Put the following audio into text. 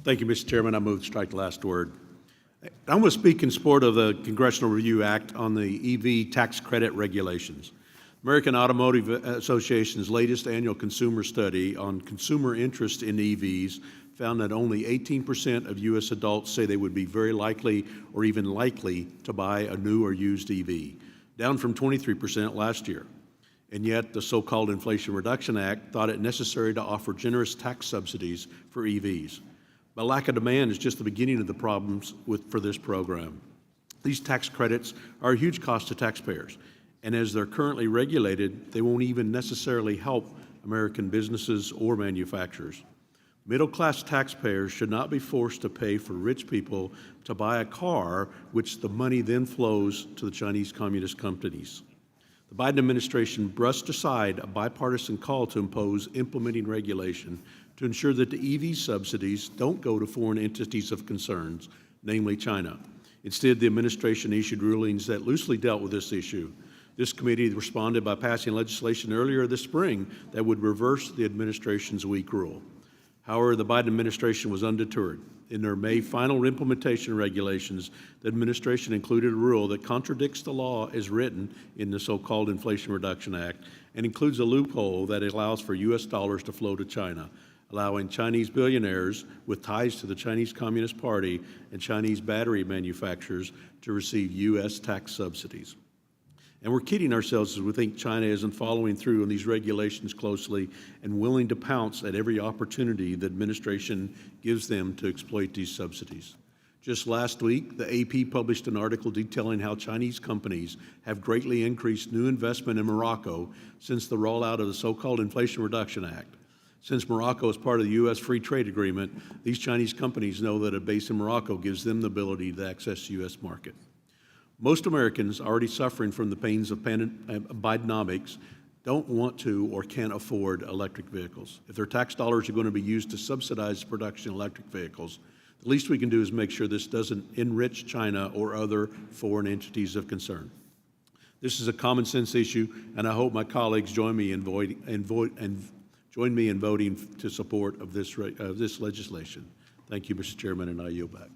Thank you, Mr. Chairman. I move to strike the last word. I'm going to speak in support of the Congressional Review Act on the EV tax credit regulations. American Automotive Association's latest annual consumer study on consumer interest in EVs found that only 18% of U.S. adults say they would be very likely or even likely to buy a new or used EV, down from 23% last year. And yet, the so-called Inflation Reduction Act thought it necessary to offer generous tax subsidies for EVs. But lack of demand is just the beginning of the problems for this program. These tax credits are a huge cost to taxpayers, and as they're currently regulated, they won't even necessarily help American businesses or manufacturers. Middle-class taxpayers should not be forced to pay for rich people to buy a car, which the money then flows to the Chinese Communist companies. The Biden administration brushed aside a bipartisan call to impose implementing regulation to ensure that the EV subsidies don't go to foreign entities of concerns, namely China. Instead, the administration issued rulings that loosely dealt with this issue. This committee responded by passing legislation earlier this spring that would reverse the administration's weak rule. However, the Biden administration was undeterred. In their May final implementation regulations, the administration included a rule that contradicts the law as written in the so-called Inflation Reduction Act and includes a loophole that allows for U.S. dollars to flow to China, allowing Chinese billionaires with ties to the Chinese Communist Party and Chinese battery manufacturers to receive U.S. tax subsidies. And we're kidding ourselves as we think China isn't following through on these regulations closely and willing to pounce at every opportunity the administration gives them to exploit these subsidies. Just last week, the AP published an article detailing how Chinese companies have greatly increased new investment in Morocco since the rollout of the so-called Inflation Reduction Act. Since Morocco is part of the U.S. Free Trade Agreement, these Chinese companies know that a base in Morocco gives them the ability to access the U.S. market. Most Americans already suffering from the pains of Bidenomics don't want to or can't afford electric vehicles. If their tax dollars are going to be used to subsidize the production of electric vehicles, the least we can do is make sure this doesn't enrich China or other foreign entities of concern. This is a common sense issue, and I hope my colleagues join me in voting to support of this legislation. Thank you, Mr. Chairman, and I yield back.